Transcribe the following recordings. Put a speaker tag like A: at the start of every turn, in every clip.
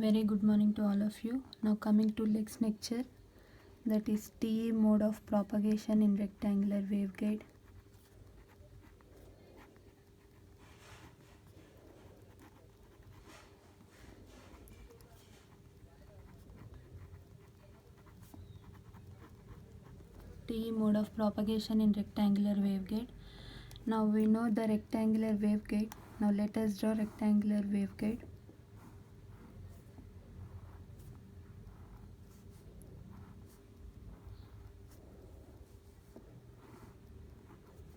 A: Very good morning to all of you. Now coming to next lecture, that is TE mode of propagation in rectangular waveguide. TE mode of propagation in rectangular waveguide. Now we know the rectangular waveguide. Now let us draw rectangular waveguide.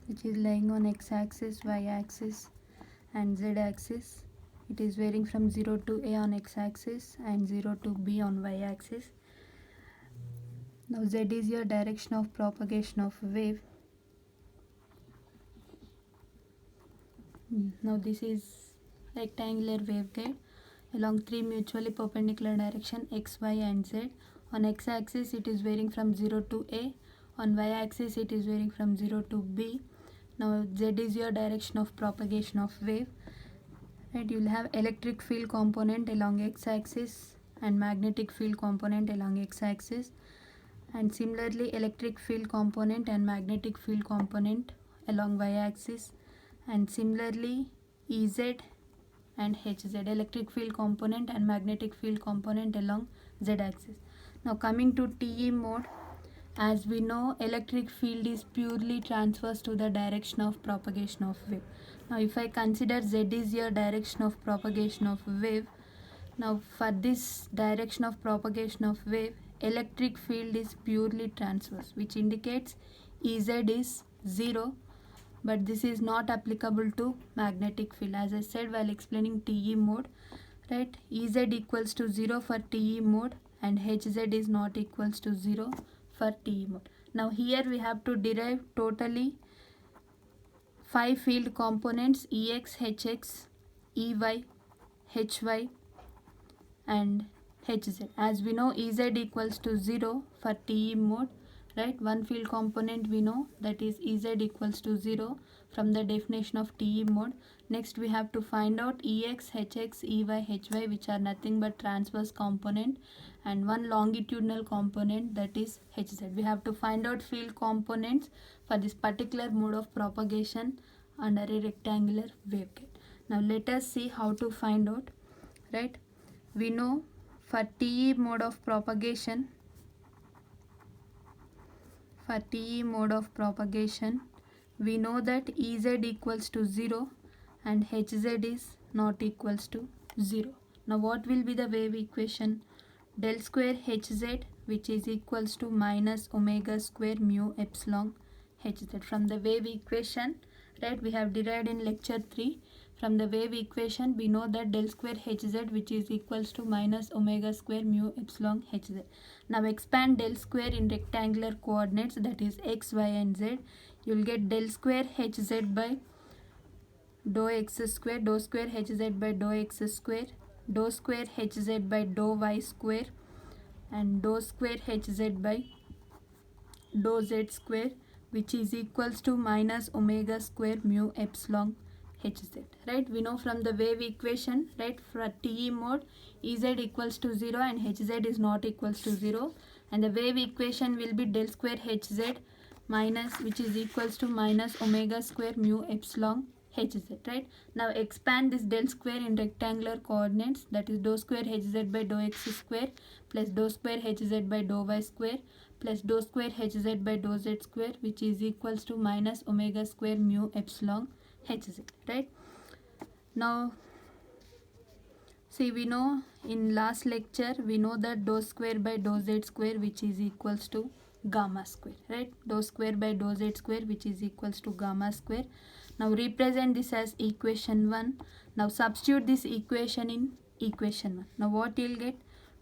A: Which is lying on x-axis, y-axis and z-axis. It is varying from 0 to a on x-axis and 0 to b on y-axis. Now z is your direction of propagation of wave. Now this is rectangular waveguide along three mutually perpendicular direction x, y and z. On x-axis it is varying from 0 to a. On y-axis it is varying from 0 to b. Now z is your direction of propagation of wave. Right, you will have electric field component along x-axis and magnetic field component along x-axis, and similarly electric field component and magnetic field component along y-axis, and similarly Ez and Hz, electric field component and magnetic field component along z-axis. Now coming to TE mode, as we know electric field is purely transverse to the direction of propagation of wave. Now if I consider z is your direction of propagation of wave, now for this direction of propagation of wave, electric field is purely transverse, which indicates Ez is 0, but this is not applicable to magnetic field. As I said while explaining TE mode, right, Ez equals to 0 for TE mode and Hz is not equals to 0 for TE mode. Now here we have to derive totally 5 field components: Ex, Hx, Ey, Hy and Hz. As we know Ez equals to 0 for TE mode, right, one field component we know, that is Ez equals to 0 from the definition of TE mode. Next we have to find out Ex, Hx, Ey, Hy, which are nothing but transverse component, and one longitudinal component, that is Hz. We have to find out field components for this particular mode of propagation under a rectangular waveguide. Now let us see how to find out. Right, we know for TE mode of propagation, we know that Ez equals to 0 and Hz is not equals to 0. Now what will be the wave equation? Del square Hz, which is equals to minus omega square mu epsilon Hz. From the wave equation, right, we have derived in lecture 3. From the wave equation we know that del square Hz, which is equals to minus omega square mu epsilon Hz. Now expand del square in rectangular coordinates, that is x, y and z. You will get del square Hz by dou x square, dou square Hz by dou x square, dou square Hz by dou y square and dou square Hz by dou z square, which is equals to minus omega square mu epsilon Hz. Right, we know from the wave equation, right, for TE mode Ez equals to 0 and Hz is not equals to 0, and the wave equation will be del square Hz minus, which is equals to minus omega square mu epsilon Hz. Right, now expand this del square in rectangular coordinates, that is dou square Hz by dou x square plus dou square Hz by dou y square plus dou square Hz by dou z square, which is equals to minus omega square mu epsilon Hz. Right, now see, we know in last lecture we know that dou square by dou z square, which is equals to gamma square. Right, dou square by dou z square, which is equals to gamma square. Now represent this as equation 1. Now substitute this equation in equation 1. Now what you will get?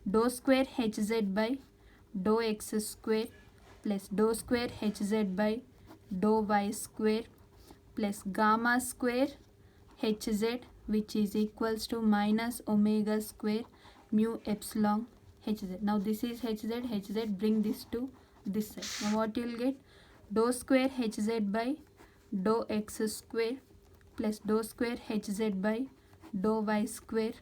A: Dou square Hz by dou x square plus dou square Hz by dou y square plus gamma square Hz, which is equals to minus omega square mu epsilon Hz. Now this is Hz, bring this to this side. Now what you will get? Dou square Hz by dou x square plus dou square Hz by dou y square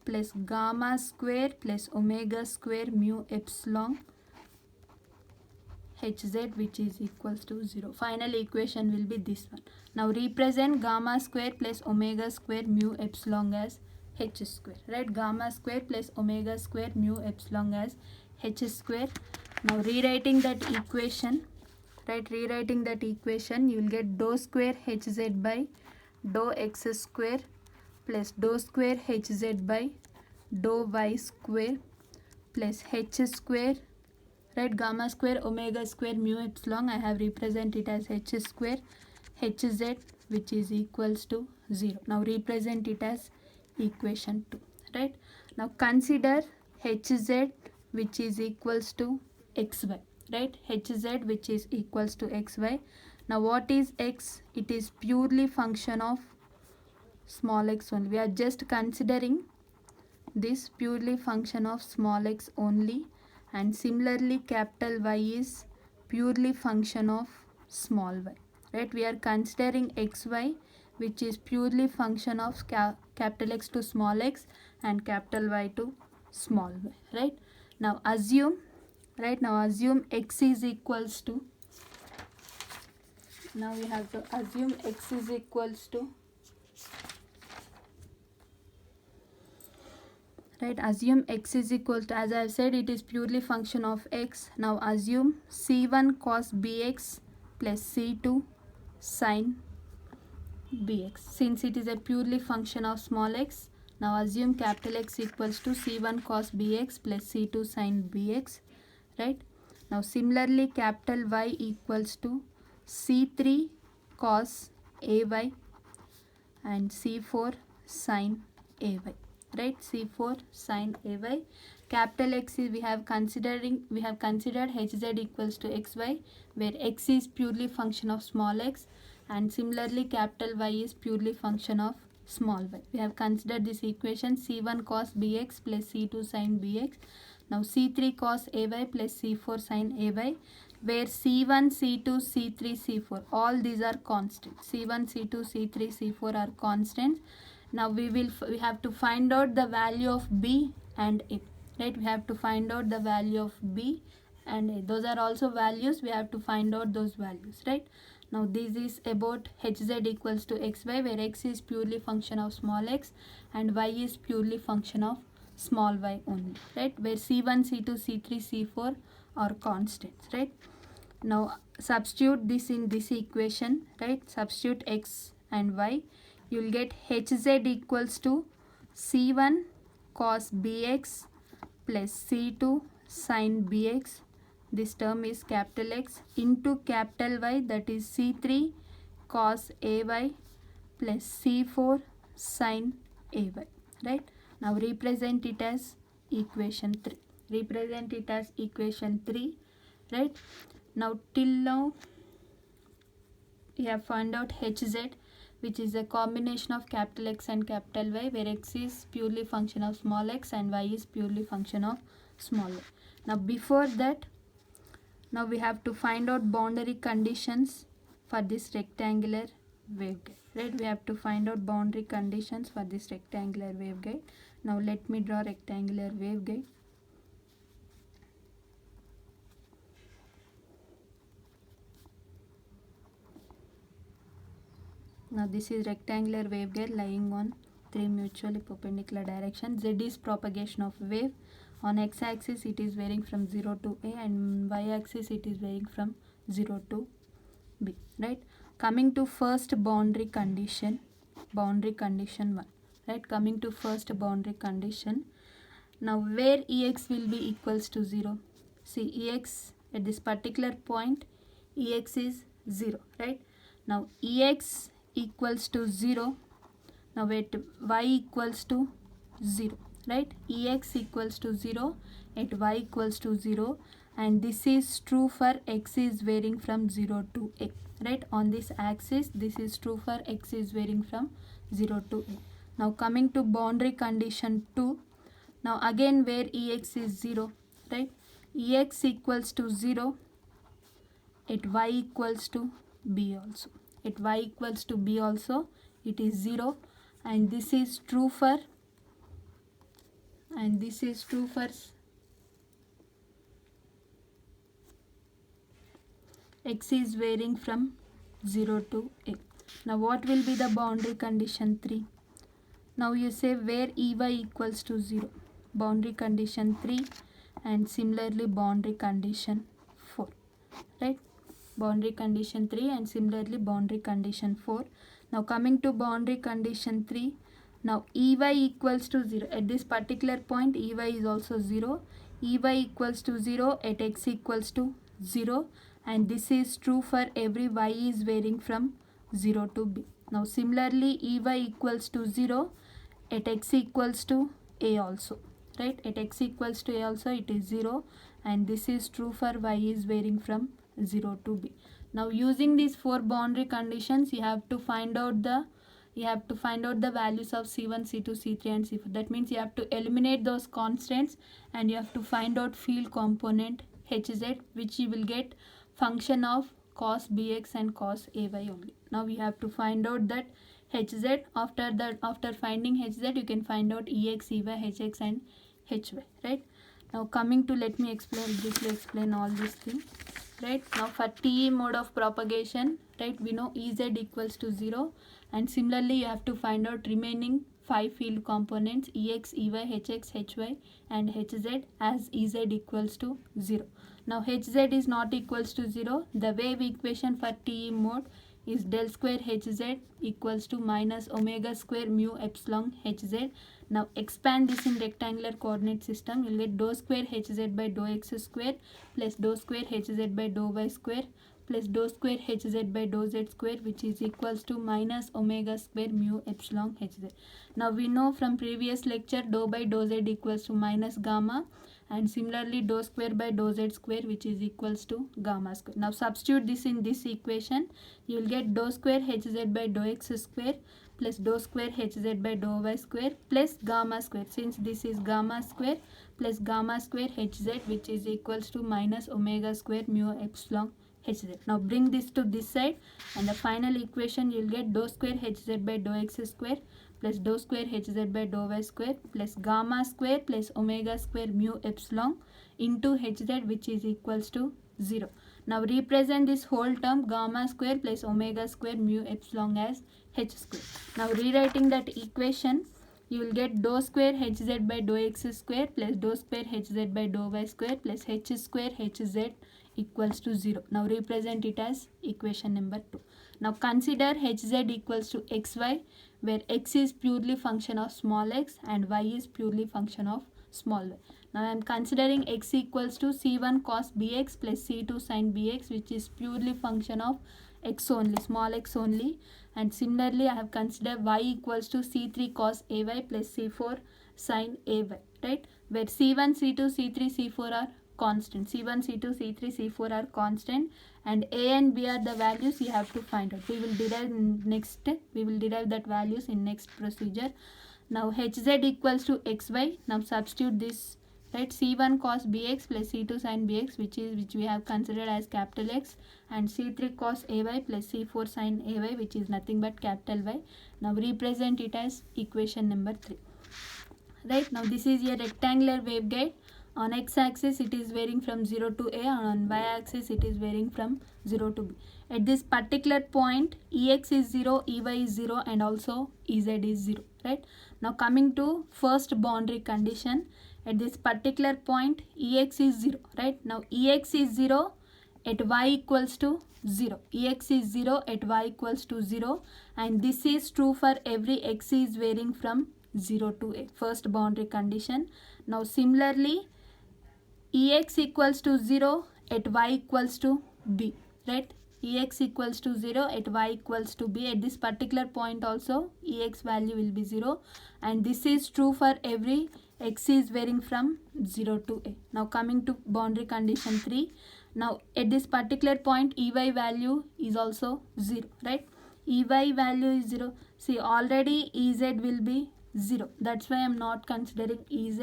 A: plus gamma square plus omega square mu epsilon hz, which is equals to 0. Final equation will be this one. Now represent gamma square plus omega square mu epsilon as h square, right? Gamma square plus omega square mu epsilon as h square. Now rewriting that equation, right? Rewriting that equation, you will get dou square hz by dou x square plus dou square hz by dou y square plus h square, right? Gamma square omega square mu epsilon, I have represented it as h square hz, which is equals to 0. Now represent it as equation 2, right? Now consider hz, which is equals to xy, right? Hz, which is equals to xy. Now what is x? It is purely function of small x only. We are just considering this purely function of small x only, and similarly capital Y is purely function of small y, right? We are considering xy, which is purely function of capital X to small x and capital Y to small y, right? Now assume, right? Now assume x is equals to, now we have to assume x is equals to, right? Assume x is equal to, as I have said, it is purely function of x. Now assume c1 cos bx plus c2 sin bx. Since it is a purely function of small x, now assume capital X equals to c1 cos bx plus c2 sin bx, right? Now similarly capital Y equals to c3 cos ay and c4 sin ay, right? c4 sin ay. Capital X is, we have considered hz equals to xy, where x is purely function of small x, and similarly capital Y is purely function of small y. We have considered this equation c1 cos bx plus c2 sin bx. Now c3 cos ay plus c4 sin ay, where c1, c2, c3, c4, all these are constants. c1, c2, c3, c4 are constants. Now we have to find out the value of b and a, right? We have to find out the value of b and a. Those are also values, we have to find out those values, right? Now this is about hz equals to xy, where x is purely function of small x and y is purely function of small y only, right? Where c1, c2, c3, c4 are constants, right? Now substitute this in this equation, right? Substitute x and y, you will get hz equals to c1 cos bx plus c2 sin bx, this term is capital X, into capital Y, that is c3 cos ay plus c4 sin ay, right? Now represent it as equation 3. Represent it as equation 3, right? Now till now we have found out hz, which is a combination of capital X and capital Y, where x is purely function of small x and y is purely function of small y. Now before that, now we have to find out boundary conditions for this rectangular waveguide, right? We have to find out boundary conditions for this rectangular waveguide. Now let me draw rectangular waveguide. Now this is rectangular waveguide lying on 3 mutually perpendicular directions. Z is propagation of wave. On x-axis it is varying from 0 to a, and y-axis it is varying from 0 to b, right? Coming to first boundary condition 1, right? Coming to first boundary condition. Now where Ex will be equals to 0? See, Ex at this particular point, Ex is 0, right? Now Ex equals to 0. Now at y equals to 0, right? Ex equals to 0 at y equals to 0, and this is true for x is varying from 0 to a, right? On this axis, this is true for x is varying from 0 to a. Now coming to boundary condition 2, now again where Ex is 0, right? Ex equals to 0 at y equals to b also. At y equals to b also it is 0, and this is true for and this is true for x is varying from 0 to a. Now what will be the boundary condition 3? Now you say where Ey equals to 0. Boundary condition 3 and similarly boundary condition 4. Right? Boundary condition 3 and similarly boundary condition 4. Now coming to boundary condition 3. Now Ey equals to 0. At this particular point Ey is also 0. Ey equals to 0 at x equals to 0. And this is true for every y is varying from 0 to b. Now similarly Ey equals to 0 at x equals to a also. Right? At x equals to a also it is 0. And this is true for y is varying from 0 to b. Now using these four boundary conditions you have to find out the values of C1, C2, C3 and C4. That means you have to eliminate those constants and you have to find out field component Hz, which you will get function of cos bx and cos ay only. Now we have to find out that Hz. After finding Hz you can find out Ex, Ey, Hx and Hy. Right? Now coming to, let me briefly explain all these things. Right? Now for TE mode of propagation, right, we know Ez equals to 0, and similarly you have to find out remaining 5 field components Ex, Ey, Hx, Hy and Hz as Ez equals to 0. Now Hz is not equals to 0. The wave equation for TE mode is del square Hz equals to minus omega square mu epsilon Hz. Now expand this in rectangular coordinate system. You will get dou square Hz by dou x square plus dou square Hz by dou y square plus dou square Hz by dou z square, which is equals to minus omega square mu epsilon Hz. Now we know from previous lecture dou by dou z equals to minus gamma, and similarly dou square by dou z square, which is equals to gamma square. Now substitute this in this equation. You will get dou square Hz by dou x square plus dou square Hz by dou y square plus gamma square, since this is gamma square, plus gamma square Hz, which is equals to minus omega square mu epsilon Hz. Now bring this to this side, and the final equation you will get dou square Hz by dou x square plus dou square Hz by dou y square plus gamma square plus omega square mu epsilon into Hz, which is equals to 0. Now represent this whole term gamma square plus omega square mu epsilon as h square. Now rewriting that equation, you will get dou square Hz by dou x square plus dou square Hz by dou y square plus h square Hz equals to 0. Now represent it as equation number 2. Now consider Hz equals to xy, where x is purely function of small x and y is purely function of small y. Now I am considering x equals to c1 cos bx plus c2 sin bx, which is purely function of x only, small x only. And similarly I have considered y equals to c3 cos ay plus c4 sin ay, right, where c1, c2, c3, c4 are constant. C1, C2, C3, C4 are constant, and A and B are the values you have to find out. We will derive next step. We will derive that values in next procedure. Now Hz equals to xy. Now substitute this, right, c1 cos bx plus c2 sin bx, which we have considered as capital X, and c3 cos ay plus c4 sin ay, which is nothing but capital Y. Now represent it as equation number 3. Right, now this is a rectangular waveguide. On x-axis it is varying from 0 to a, and on y-axis it is varying from 0 to b. At this particular point Ex is 0, Ey is 0 and also Ez is 0. Right, now coming to first boundary condition, at this particular point Ex is 0. Right, now Ex is 0 at y equals to 0. Ex is 0 at y equals to 0, and this is true for every x is varying from 0 to a, first boundary condition. Now similarly Ex equals to 0 at y equals to b, right, Ex equals to 0 at y equals to b. At this particular point also Ex value will be 0, and this is true for every x is varying from 0 to a. Now coming to boundary condition 3. Now at this particular point Ey value is also 0, right, Ey value is 0. See, already Ez will be 0. That's why I am not considering Ez.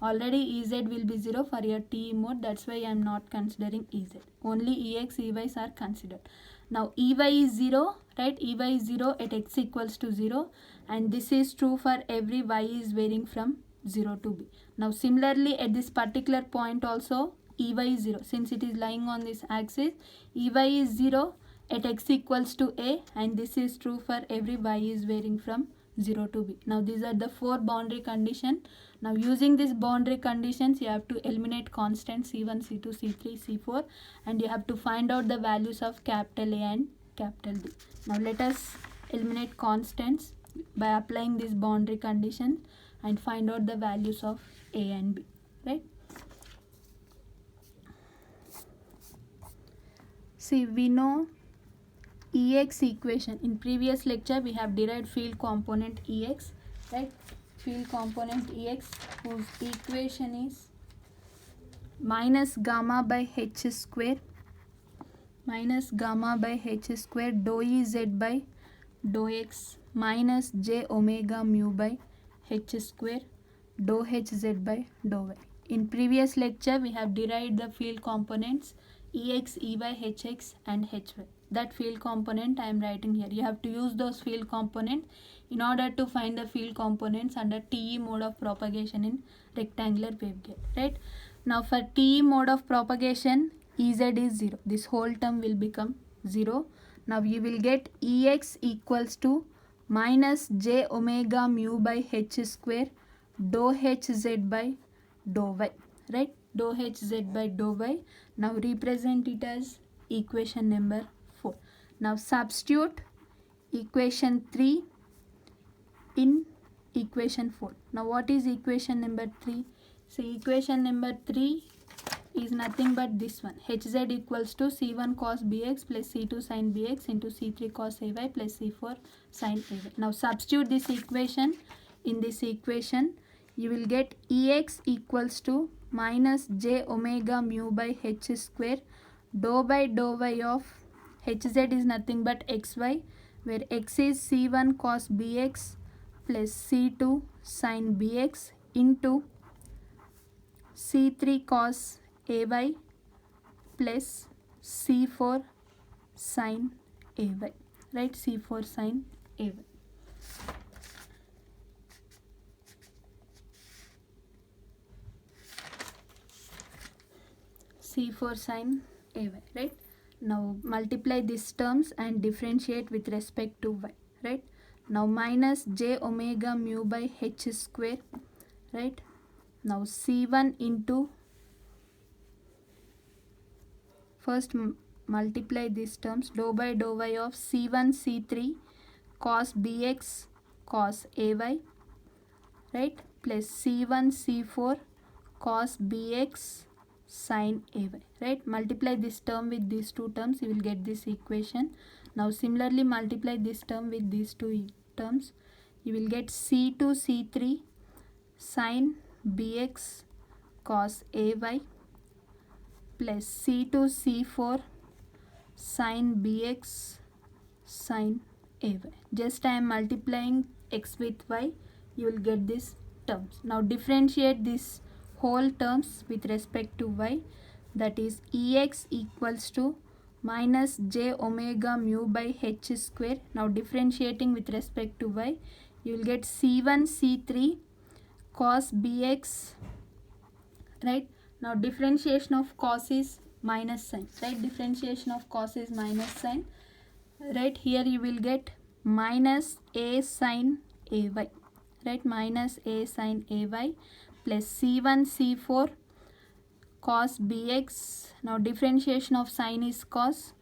A: Already Ez will be 0 for your TE mode. That's why I am not considering Ez. Only Ex, Ey's are considered. Now Ey is 0, right? Ey is 0 at x equals to 0, and this is true for every y is varying from 0 to b. Now similarly at this particular point also Ey is 0. Since it is lying on this axis, Ey is 0 at x equals to a, and this is true for every y is varying from 0 to b. Now these are the 4 boundary conditions. Now using these boundary conditions, you have to eliminate constants C1, C2, C3, C4, and you have to find out the values of capital A and capital B. Now let us eliminate constants by applying this boundary condition and find out the values of A and B, right? See, we know Ex equation. In previous lecture we have derived field component Ex, right? Field component Ex whose equation is minus gamma by h square dou Ez by dou x minus j omega mu by h square dou hz by dou y. In previous lecture we have derived the field components Ex, Ey, Hx and Hy. That field component I am writing here. You have to use those field components in order to find the field components under TE mode of propagation in rectangular waveguide, right? Now for TE mode of propagation, Ez is 0. This whole term will become 0. Now you will get Ex equals to minus j omega mu by h square dou hz by dou y, right? Dou hz by dou y. Now represent it as equation number 4. Now substitute equation 3 in equation 4. Now what is equation number 3? So equation number 3 is nothing but this one. Hz equals to c1 cos bx plus c2 sin bx into c3 cos ay plus c4 sin ay. Now substitute this equation in this equation. You will get Ex equals to minus j omega mu by h square dou by dou y of hz is nothing but xy, where x is c1 cos bx plus c2 sin bx into c3 cos ay plus c4 sin ay, right? C4 sin ay. C4 sin ay, right? Now multiply these terms and differentiate with respect to y, right? Now minus j omega mu by h square, right? Now c1 into, first multiply these terms, dou by dou y of c1 c3 cos bx cos ay, right? Plus c1 c4 cos bx sin ay, right? Multiply this term with these two terms, you will get this equation. Now similarly multiply this term with these two terms, you will get c2 c3 sin bx cos ay plus c2 c4 sin bx sin ay. Just I am multiplying x with y, you will get these terms. Now differentiate this whole terms with respect to y, that is Ex equals to minus j omega mu by h square. Now differentiating with respect to y, you will get c1 c3 cos bx, right? Now differentiation of cos is minus sign, right? Differentiation of cos is minus sign, right? Here you will get minus a sin ay, right? Minus a sin ay plus c1 c4 cos bx. Now differentiation of sin is cos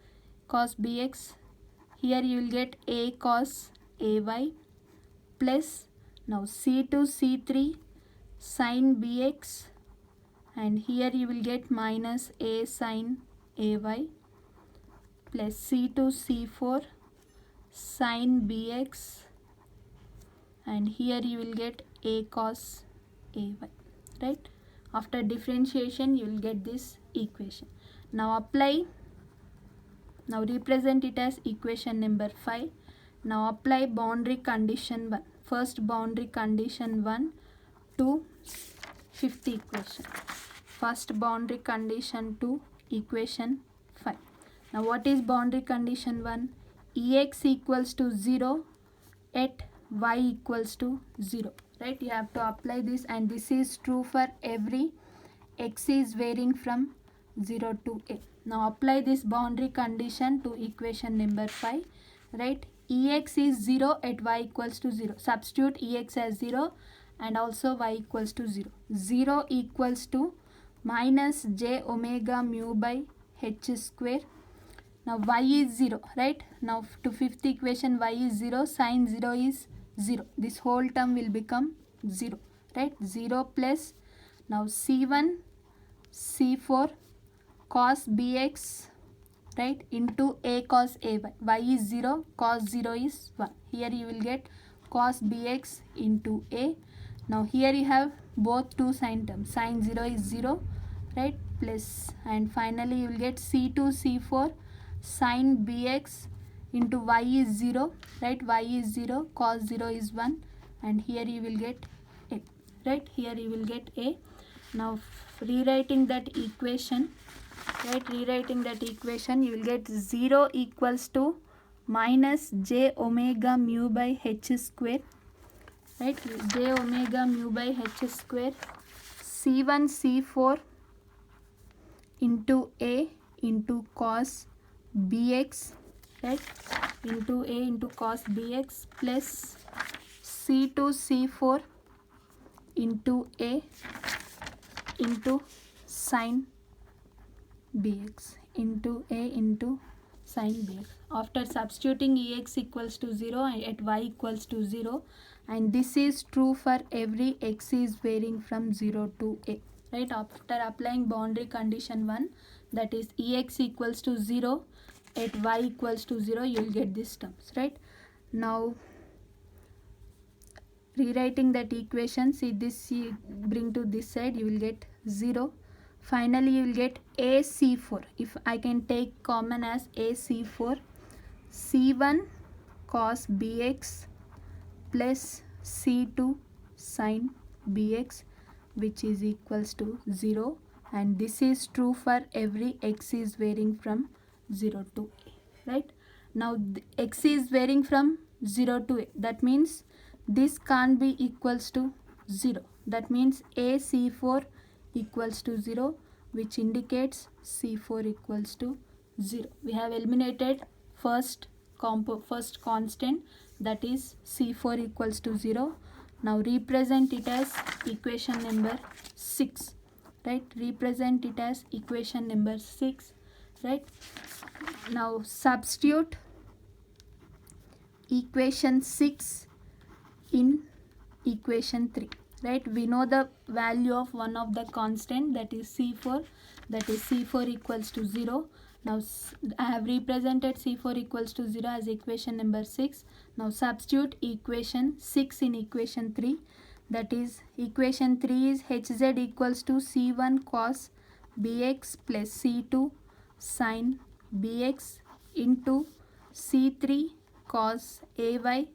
A: bx. Here you will get a cos ay plus now c2 c3 sin bx, and here you will get minus a sin ay plus c2 c4 sin bx, and here you will get a cos ay, right? After differentiation you will get this equation. Now apply, now represent it as equation number 5. Now apply boundary condition 1. First boundary condition 1 to fifth equation. First boundary condition to equation 5. Now what is boundary condition 1? Ex equals to 0 at y equals to 0, right? You have to apply this, and this is true for every x is varying from 0 to a. Now apply this boundary condition to equation number 5, right? Ex is 0 at y equals to 0. Substitute Ex as 0 and also y equals to 0. 0 equals to minus j omega mu by h square. Now y is 0, right? Now to fifth equation, y is 0, sin 0 is 0. This whole term will become 0, right? 0 plus, now c1 c4 cos bx, right, into a cos ay. Y is 0, cos 0 is 1. Here you will get cos bx into a. Now here you have both two sine terms. Sin 0 is 0, right, plus, and finally you will get c2 c4 sin bx into y is 0, right, y is 0, cos 0 is 1, and here you will get a, right, here you will get a. Now rewriting that equation, right, rewriting that equation, you will get 0 equals to minus j omega mu by h square, right, j omega mu by h square c1 c4 into a into cos bx, right, into a into cos bx plus c2 c4 into a into sin bx, into a into sin bx. After substituting ex equals to 0 and at y equals to 0, and this is true for every x is varying from 0 to a, right? After applying boundary condition 1, that is ex equals to 0 at y equals to 0, you will get these terms, right? Now rewriting that equation, see this, you bring to this side, you will get 0. Finally you will get ac4. If I can take common as ac4, c1 cos bx plus c2 sin bx, which is equals to 0, and this is true for every x is varying from 0 to a, right? Now x is varying from 0 to a, that means this can't be equals to 0. That means a c4 equals to 0, which indicates c4 equals to 0. We have eliminated first constant, that is c4 equals to 0. Now represent it as equation number 6, right? Represent it as equation number 6, right? Now substitute equation 6 in equation 3, right? We know the value of one of the constant, that is c4, that is c4 equals to 0. Now I have represented c4 equals to 0 as equation number 6. Now substitute equation 6 in equation 3, that is equation 3 is hz equals to c1 cos bx plus c2 sin bx into c3 cos ay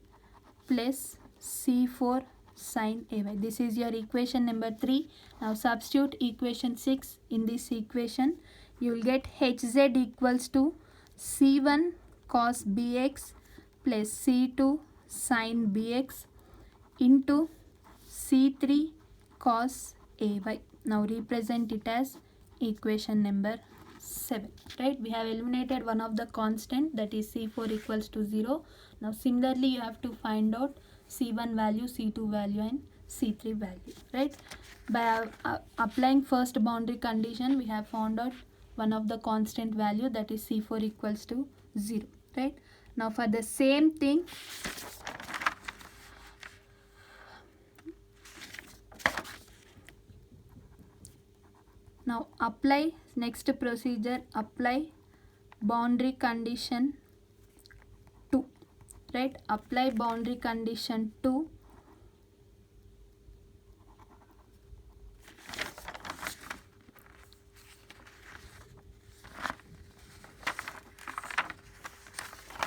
A: plus c4 sin ay. This is your equation number 3. Now substitute equation 6 in this equation. You will get hz equals to c1 cos bx plus c2 sin bx into c3 cos ay. Now represent it as equation number 7, right? We have eliminated one of the constant, that is c4 equals to 0. Now similarly you have to find out c1 value, c2 value and c3 value, right? By applying first boundary condition, we have found out one of the constant value, that is c4 equals to 0, right? Now for the same thing, now apply next procedure, apply boundary condition 2, right? Apply boundary condition 2.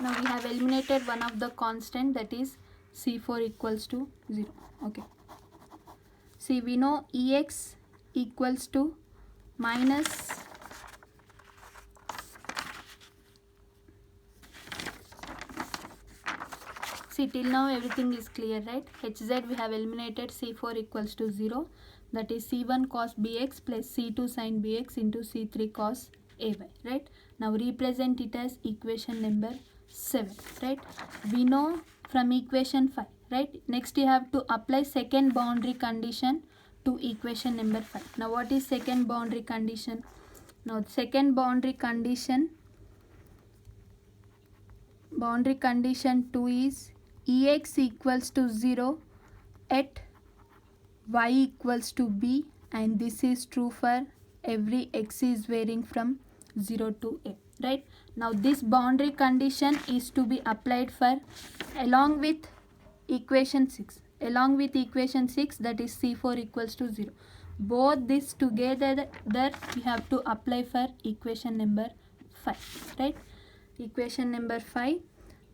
A: Now we have eliminated one of the constant, that is c4 equals to 0. Okay. See, we know ex equals to minus see, till now everything is clear, right? Hz we have eliminated. C4 equals to 0. That is C1 cos bx plus C2 sin bx into C3 cos ay, right? Now represent it as equation number 7, right? We know from equation 5, right? Next you have to apply second boundary condition to equation number 5. Now what is second boundary condition? Now second boundary condition 2 is Ex equals to 0 at y equals to b, and this is true for every x is varying from 0 to a, right? Now this boundary condition is to be applied for along with equation 6, that is C4 equals to 0. Both this together that we have to apply for equation number 5, right? Equation number 5,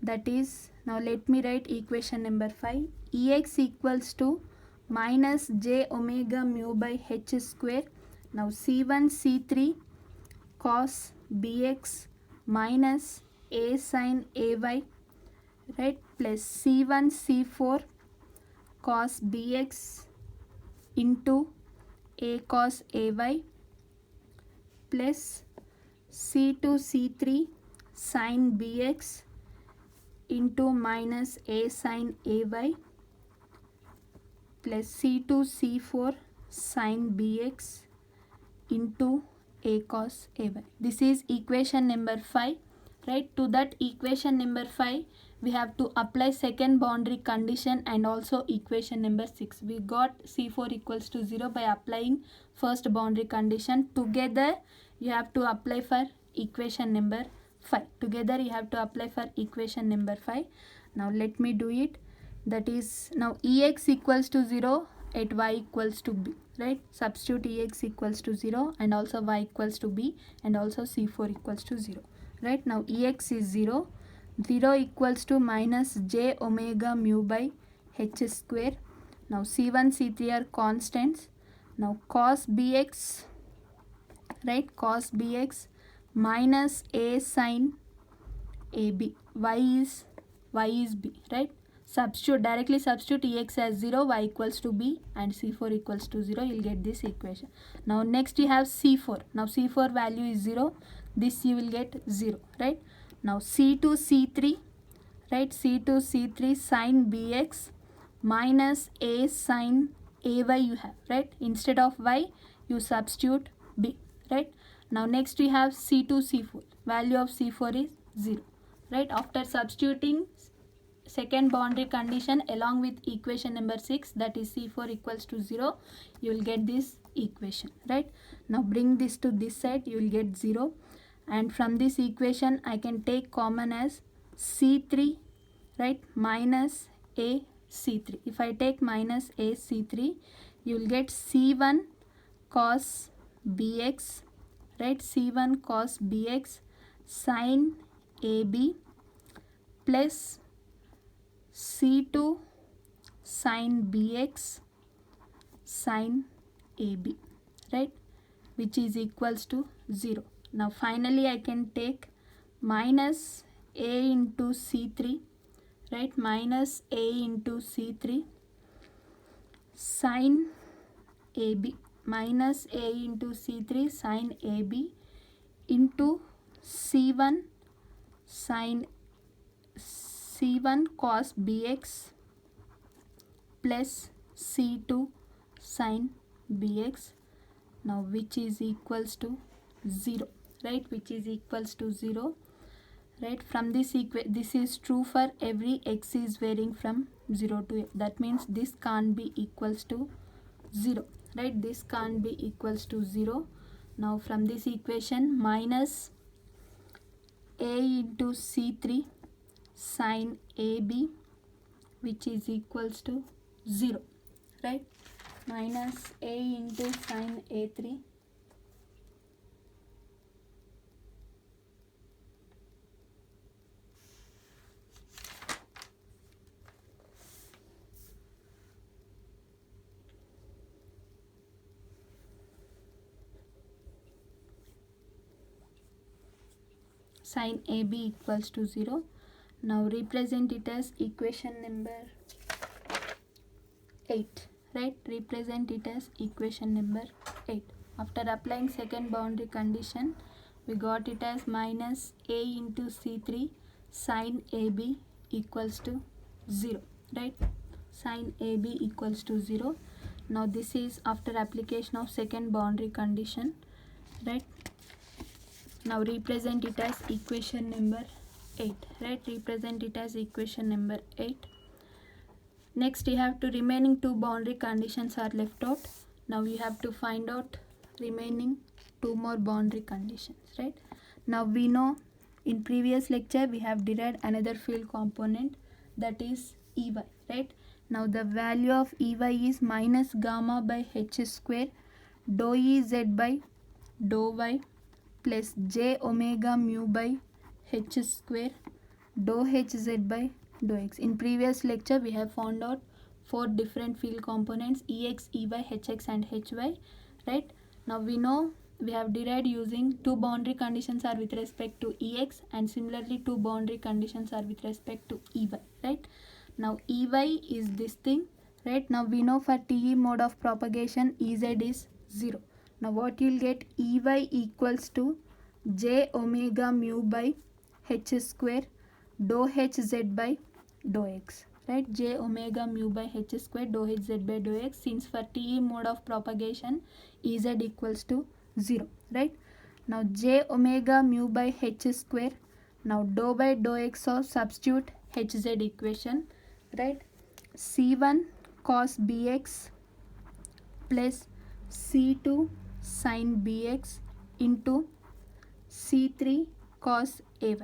A: that is, now let me write equation number 5. Ex equals to minus j omega mu by h square. Now C1 C3 cos bx minus a sin ay, right, plus C1 C4 cos bx into a cos ay plus C2 C3 sin bx into minus a sin ay plus C2 C4 sin bx into a cos ay. This is equation number 5, right? To that equation number 5 we have to apply second boundary condition and also equation number 6. We got C4 equals to 0 by applying first boundary condition. Together you have to apply for equation number 5. Together you have to apply for equation number 5. Now let me do it. That is, now Ex equals to 0 at y equals to b, right? Substitute Ex equals to 0 and also y equals to b and also C4 equals to 0, right? Now Ex is 0. 0 equals to minus j omega mu by h square. Now C1 C3 are constants. Now cos bx, right, cos bx minus a sin ab, y is b, right? Directly substitute Ex as 0, y equals to b and C4 equals to 0. You'll get this equation. Now next you have C4. Now C4 value is 0. This you will get 0, right? Now C2 C3, right? C2 C3 sin bx minus a sin ay you have, right? Instead of y you substitute b, right? Now next we have C2 C4. Value of C4 is 0, right? After substituting second boundary condition along with equation number 6, that is C4 equals to 0, you will get this equation, right? Now bring this to this side, you will get 0, and from this equation I can take common as C3, right, minus a C3. If I take minus a C3, you will get C1 cos bx, right, C1 cos bx sin ab plus C2 sin bx sin ab, right, which is equals to 0. Now finally I can take minus a into C3, right, minus a into C3 sin ab, minus a into C3 sin ab into C1 cos bx plus C2 sin bx, now which is equals to 0, right, which is equals to 0, right? From this this is true for every x is varying from 0 to a. That means this can't be equals to 0, right? This can't be equals to 0. Now from this equation, minus a into C3 sin ab, which is equals to 0, right? Minus a into sin a3 sin AB equals to 0. Now represent it as equation number 8, right? Represent it as equation number 8. After applying second boundary condition, we got it as minus a into c3 sine ab equals to 0, right? Sine ab equals to 0. Now this is after application of second boundary condition, right? Now represent it as equation number 8, right? Represent it as equation number 8. Next you have to remaining two boundary conditions are left out. Now you have to find out remaining two more boundary conditions, right? Now we know in previous lecture we have derived another field component, that is Ey, right? Now the value of Ey is minus gamma by h square dou Ez by dou y plus j omega mu by h square dou hz by dou x. In previous lecture we have found out four different field components, Ex, Ey, Hx and Hy, right? Now we know we have derived using two boundary conditions are with respect to Ex, and similarly two boundary conditions are with respect to Ey, right? Now Ey is this thing, right? Now we know for TE mode of propagation Ez is 0. Now what you'll get, Ey equals to j omega mu by h square dou hz by dou x, right? J omega mu by h square dou hz by dou x, since for TE mode of propagation Ez equals to 0, right? Now j omega mu by h square, now dou by dou x, or substitute hz equation, right? C1 cos bx plus C2 sin bx into C3 cos ay.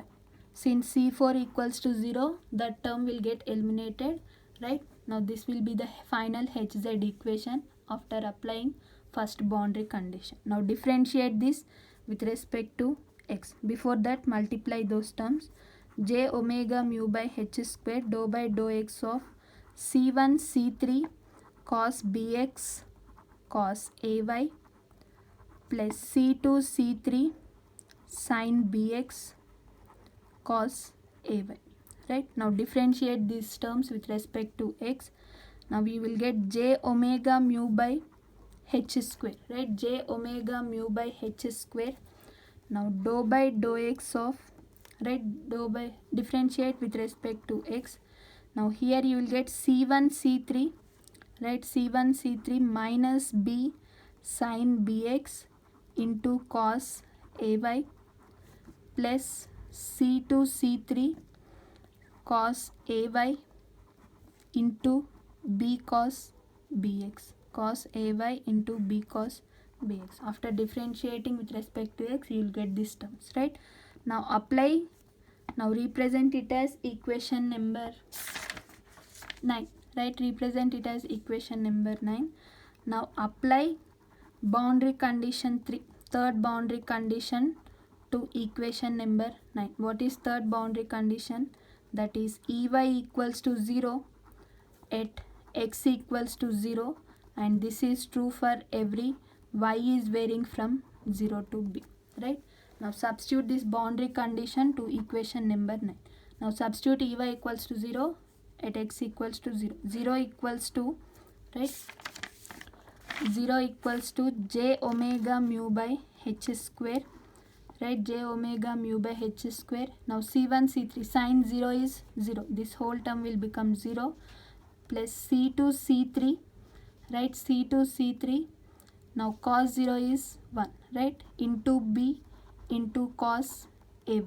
A: Since C4 equals to 0, that term will get eliminated, right? Now this will be the final hz equation after applying first boundary condition. Now differentiate this with respect to x. Before that, multiply those terms. J omega mu by h square dou by dou x of C1 C3 cos bx cos ay plus C2 C3 sin bx cos ay, right? Now differentiate these terms with respect to x. Now we will get j omega mu by h square, right? J omega mu by h square. Now dou by dou x of, right? Dou by, differentiate with respect to x. Now here you will get C1 C3, right? C1 C3 minus b sin bx into cos ay plus C2 C3 cos ay into b cos bx, cos ay into b cos bx. After differentiating with respect to x, you will get these terms, right? Now apply, now represent it as equation number 9, right? Represent it as equation number 9. Now apply boundary condition 3, third boundary condition to equation number 9. What is third boundary condition? That is Ey equals to 0 at x equals to 0, and this is true for every y is varying from 0 to b, right? Now substitute this boundary condition to equation number 9. Now substitute Ey equals to 0 at x equals to 0. 0 equals to, right? 0 equals to j omega mu by h square, right? J omega mu by h square. Now C1 C3 sin 0 is 0. This whole term will become 0 plus C2 C3, right? C2 C3. Now cos 0 is 1, right? Into b into cos ay,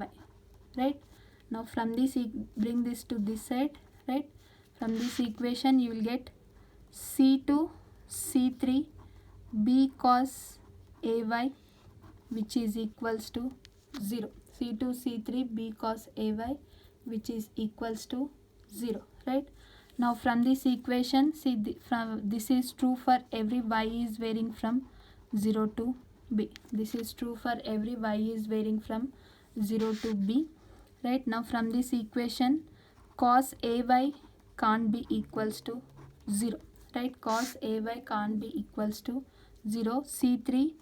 A: right? Now from this, bring this to this side, right? From this equation you will get C2 C3 b cos ay, which is equals to 0. C2 C3 b cos ay, which is equals to 0, right? Now from this equation, see from this is true for every y is varying from 0 to b. This is true for every y is varying from 0 to b, right? Now from this equation, cos ay can't be equals to 0, right? Cos ay can't be equals to 0. C3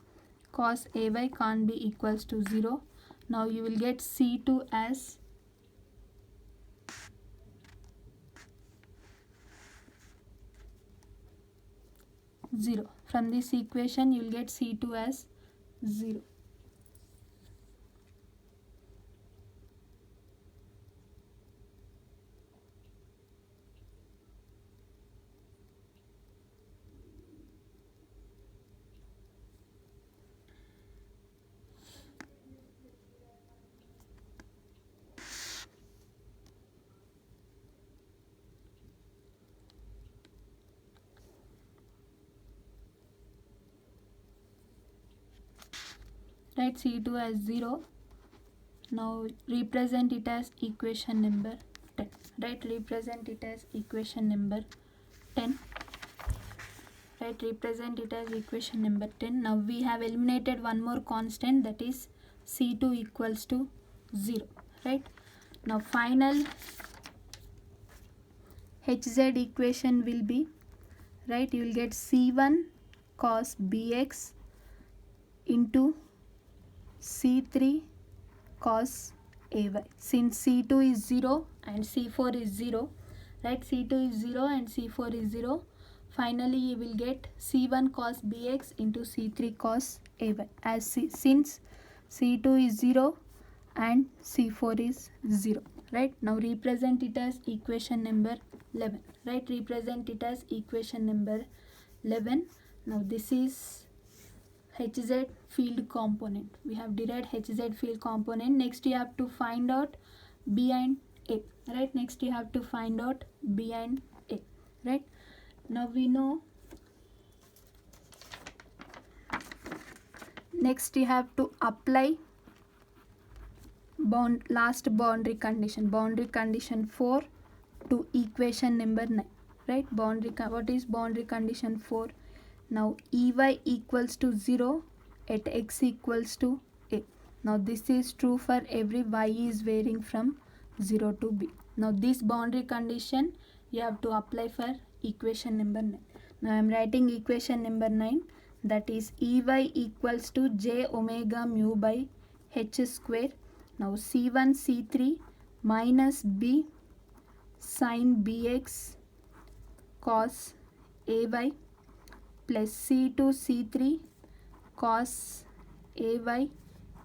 A: cos ay can't be equals to 0. Now you will get C2 as 0. From this equation you will get C2 as 0. Write C2 as 0. Now represent it as equation number 10. Right, represent it as equation number 10. Right, represent it as equation number 10. Now we have eliminated one more constant, that is C2 equals to 0. Right, now final Hz equation will be, right, you will get C1 cos bx into C3 cos ay. Since C2 is 0 and C4 is 0, right, C2 is 0 and C4 is 0, finally you will get C1 cos bx into C3 cos ay, as since C2 is 0 and C4 is 0. Right, now represent it as equation number 11. Right, represent it as equation number 11. Now this is Hz field component. We have derived Hz field component. Next you have to find out B and A. Right, next you have to find out B and A. Right, now we know, next you have to apply last boundary condition 4 to equation number 9. Right, what is boundary condition 4? Now Ey equals to 0 at x equals to a. Now this is true for every y is varying from 0 to b. Now this boundary condition you have to apply for equation number 9. Now I am writing equation number 9, that is Ey equals to j omega mu by h square. Now C1 C3 minus b sin bx cos ay plus C2 C3 cos ay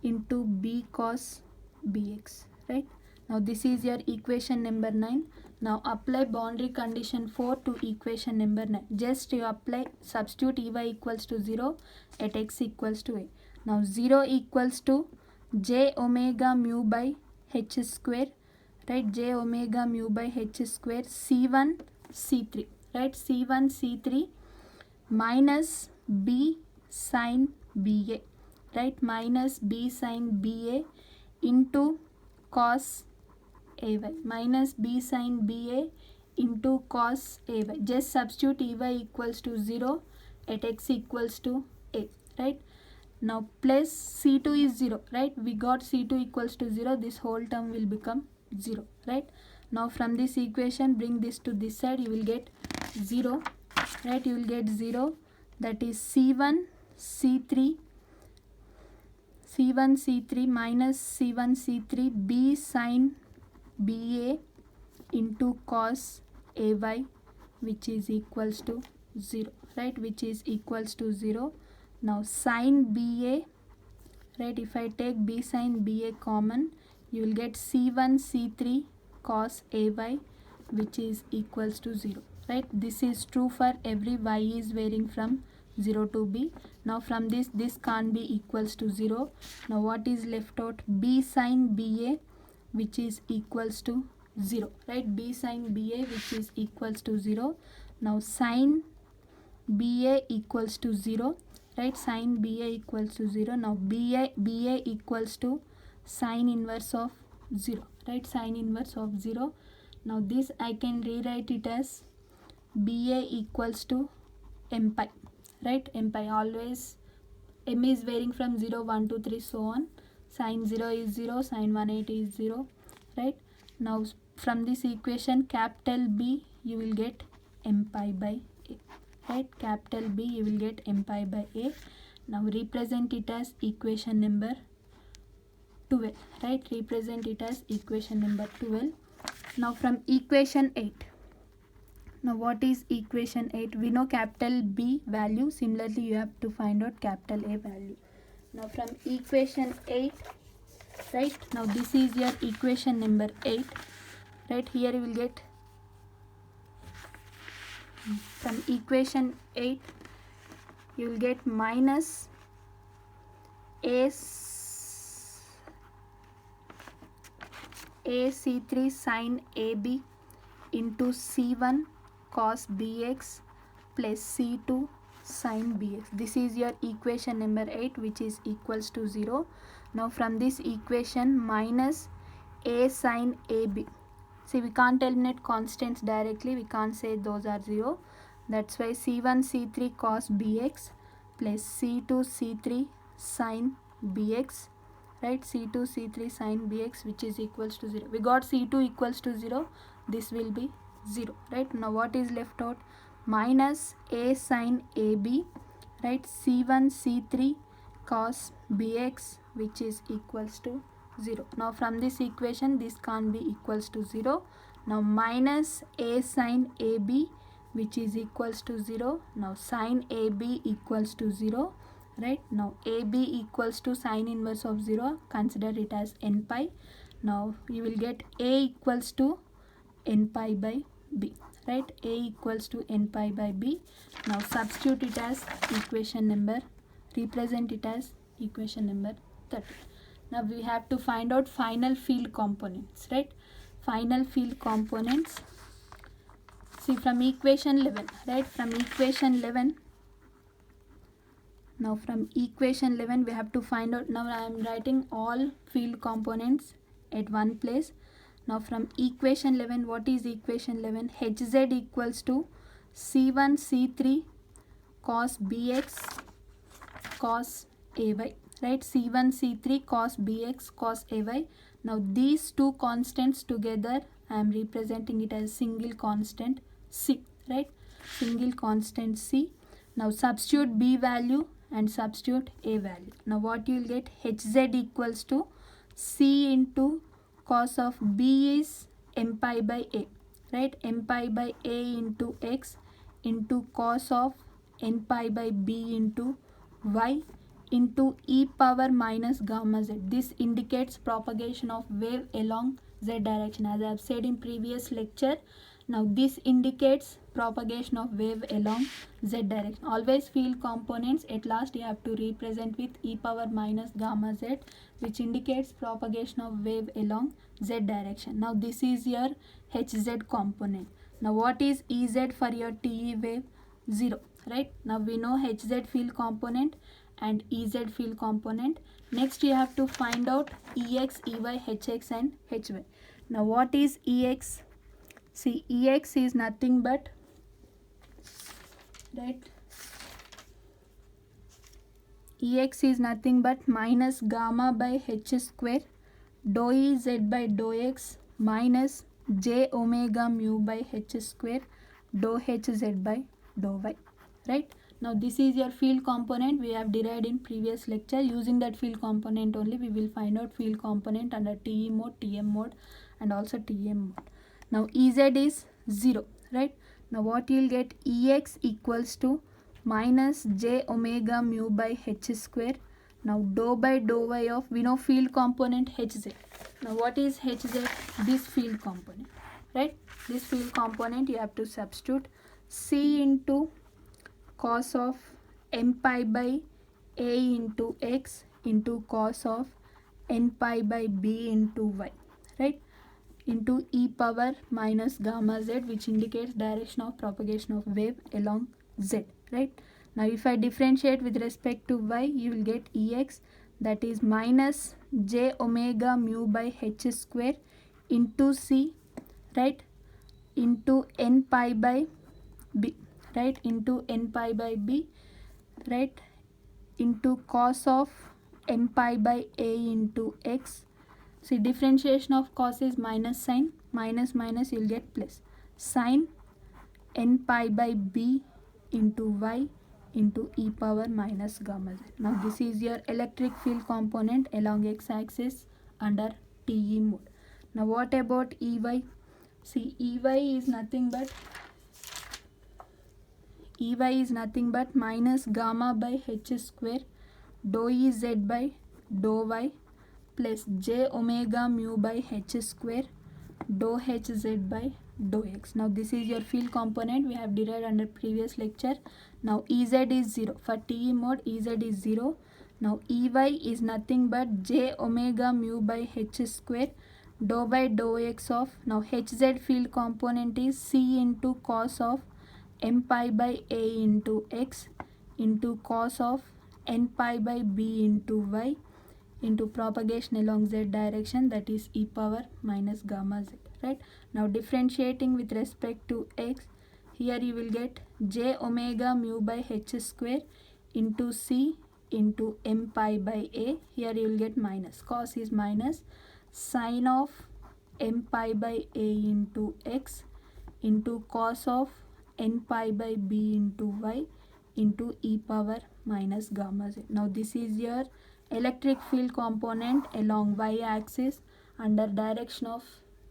A: into b cos bx. Right, now this is your equation number 9. Now apply boundary condition 4 to equation number 9. Just you apply, substitute Ey equals to 0 at x equals to a. Now 0 equals to j omega mu by h square. Right, j omega mu by h square C1 C3. Right, C1 C3 minus b sin ba. Right, minus b sin ba into cos ay, minus b sin ba into cos ay. Just substitute Ey equals to 0 at x equals to a. Right, now plus C2 is 0. Right, we got C2 equals to 0. This whole term will become 0. Right, now from this equation bring this to this side, you will get 0. Right, you will get 0, that is C1 C3 minus C1 C3 b sin ba into cos ay, which is equals to 0. Right, which is equals to 0. Now sin ba, right, if I take b sin ba common, you will get C1 C3 cos ay, which is equals to 0. Right, this is true for every y is varying from 0 to b. Now from this can't be equals to 0. Now what is left out? B sin ba, which is equals to 0. Right, b sin ba, which is equals to 0. Now sin ba equals to 0. Right, sin ba equals to 0. Now ba equals to sin inverse of 0. Right, sin inverse of 0. Now this I can rewrite it as ba equals to m pi. Right, m pi, always m is varying from 0 1 2 3 so on. Sin 0 is 0, sin 180 is 0. Right, now from this equation capital B you will get m pi by a. Right, capital B you will get m pi by a. Now represent it as equation number 12. Right, represent it as equation number 12. Now from equation 8, Now what is equation 8? We know capital B value. Similarly, you have to find out capital A value. Now from equation 8, right? Now this is your equation number 8. Right here you will get, from equation 8 you will get minus AC3 sin AB into C1 cos BX plus C2 sin BX. This is your equation number 8, which is equals to 0. Now from this equation, minus A sin AB. See, we can't eliminate constants directly. We can't say those are 0. That's why C1 C3 cos BX plus C2 C3 sin BX, right? C2 C3 sin BX, which is equals to 0. We got C2 equals to 0. This will be 0, right? Now what is left out? Minus A sin AB, right? C1 C3 cos BX, which is equals to 0. Now from this equation, this can't be equals to 0. Now minus A sin AB, which is equals to 0. Now sin AB equals to 0, right? Now AB equals to sin inverse of 0. Consider it as n pi. Now you will get A equals to n pi by B, right? A equals to n pi by B. Now substitute it as equation number, represent it as equation number 30. Now we have to find out final field components, right? Final field components. See, from equation 11, right? From equation 11, now from equation 11 we have to find out. Now I am writing all field components at one place. Now from equation 11, what is equation 11? Hz equals to C1 C3 cos BX cos AY, right? C1 C3 cos BX cos AY. Now these two constants together, I am representing it as single constant C, right? Single constant C. Now substitute B value and substitute A value. Now what you will get? Hz equals to C into cos of B is m pi by A, right? M pi by A into X into cos of n pi by B into Y into e power minus gamma z. This indicates propagation of wave along z direction, as I have said in previous lecture. Now this indicates propagation of wave along z direction. Always field components at last you have to represent with e power minus gamma z, which indicates propagation of wave along z direction. Now this is your Hz component. Now what is Ez for your TE wave? 0, right? Now we know Hz field component and Ez field component. Next you have to find out Ex, Ey, Hx and Hy. Now what is Ex? See, Ex is nothing but, right? Ex is nothing but minus gamma by h square dou E z by dou x minus j omega mu by h square dou hz by dou y, right? Now this is your field component we have derived in previous lecture. Using that field component only we will find out field component under TE mode, TM mode and also TM mode. Now Ez is 0, right? Now what you will get? Ex equals to minus j omega mu by h square. Now dou by dou y of, we know field component Hz. Now what is Hz? This field component, right? This field component you have to substitute C into cos of m pi by A into X into cos of n pi by B into Y, right? Into e power minus gamma z, which indicates direction of propagation of wave along z, right? Now if I differentiate with respect to y, you will get Ex, that is minus j omega mu by h square into C, right? Into n pi by B, right? Into n pi by B, right? Into cos of m pi by A into X. See, differentiation of cos is minus sign, minus minus you will get plus, sin n pi by B into Y into e power minus gamma z. Now this is your electric field component along x-axis under TE mode. Now what about Ey? See, Ey is nothing but Ey is nothing but minus gamma by h square dou Ez by dou y plus j omega mu by h square dou hz by dou x. Now this is your field component we have derived under previous lecture. Now Ez is 0. For TE mode Ez is 0. Now Ey is nothing but j omega mu by h square dou by dou x of, now hz field component is c into cos of m pi by a into x into cos of n pi by b into y into propagation along z direction, that is e power minus gamma z, right? Now differentiating with respect to x, here you will get j omega mu by h square into c into m pi by a, here you will get minus, cos is minus sine of m pi by a into x into cos of n pi by b into y into e power minus gamma z. Now this is your electric field component along y-axis under direction of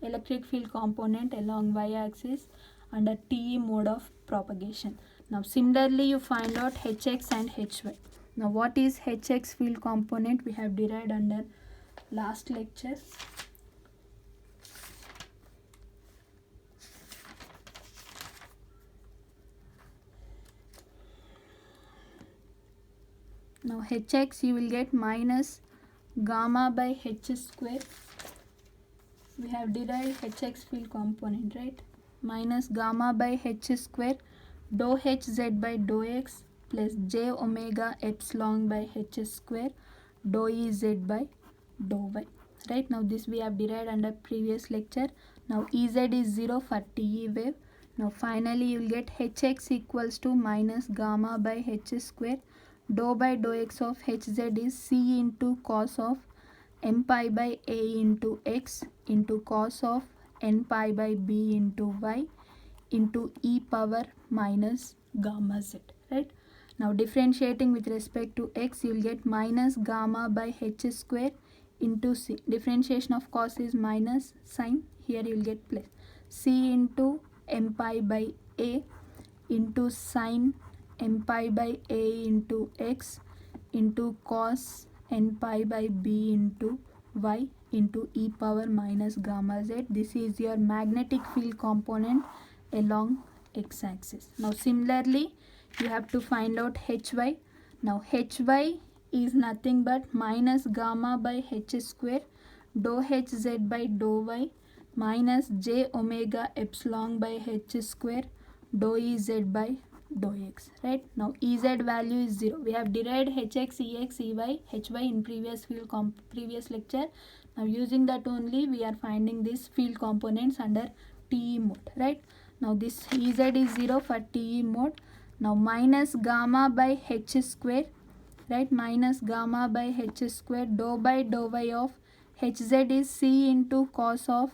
A: electric field component along y-axis under TE mode of propagation. Now similarly you find out hx and hy. Now what is hx field component we have derived under last lecture. Now hx you will get minus gamma by h square. We have derived hx field component, right? Minus gamma by h square dou hz by dou x plus j omega epsilon by h square dou Ez by dou y. Right, now this we have derived under previous lecture. Now Ez is 0 for TE wave. Now finally you will get hx equals to minus gamma by h square dou by dou x of hz is c into cos of m pi by a into x into cos of n pi by b into y into e power minus gamma z, right? Now differentiating with respect to x, you will get minus gamma by h square into c. Differentiation of cos is minus sine, here you will get plus c into m pi by a into sine m pi by a into x into cos n pi by b into y into e power minus gamma z. This is your magnetic field component along x-axis. Now similarly you have to find out hy. Now hy is nothing but minus gamma by h square dou hz by dou y minus j omega epsilon by h square dou Ez by dou x, right? Now Ez value is 0. We have derived hx, ex, ey, hy in previous lecture. Now using that only we are finding these field components under TE mode, right? Now this Ez is 0 for TE mode. Now minus gamma by h square, right? Minus gamma by h square dou by dou y of hz is c into cos of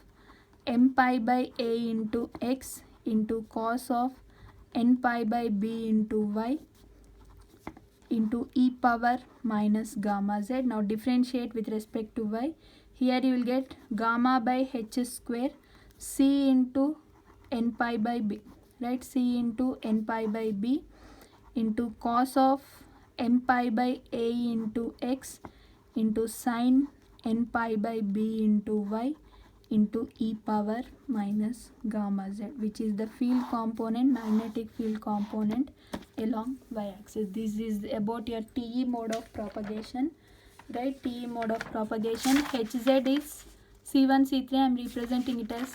A: m pi by a into x into cos of n pi by b into y into e power minus gamma z. Now differentiate with respect to y. Here you will get gamma by h square c into n pi by b, right? C into n pi by b into cos of m pi by a into x into sine n pi by b into y into e power minus gamma z, which is the field component, magnetic field component along y-axis. This is about your TE mode of propagation, right? TE mode of propagation. Hz is C1, C3. I am representing it as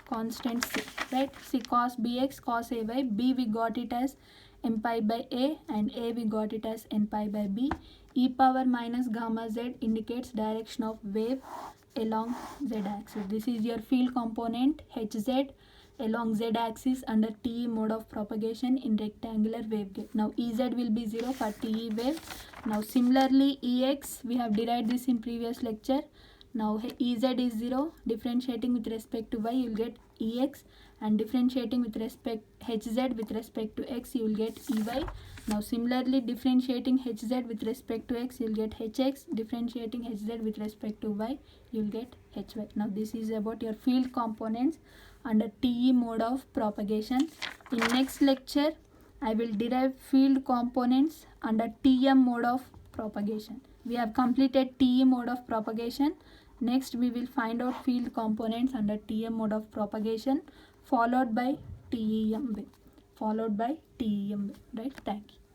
A: constant c, right? C cos bx, cos ay, b we got it as m pi by a and a we got it as n pi by b. E power minus gamma z indicates direction of wave along z-axis. This is your field component hz along z-axis under TE mode of propagation in rectangular waveguide. Now Ez will be 0 for TE wave. Now similarly Ex, we have derived this in previous lecture. Now Ez is 0, differentiating with respect to y you will get Ex, and differentiating with respect hz with respect to x you will get Ey. Now similarly differentiating hz with respect to x you will get hx, differentiating hz with respect to y you will get hy. Now this is about your field components under TE mode of propagation. In next lecture I will derive field components under TM mode of propagation. We have completed TE mode of propagation. Next we will find out field components under TM mode of propagation followed by TEM way. Right? Thank you.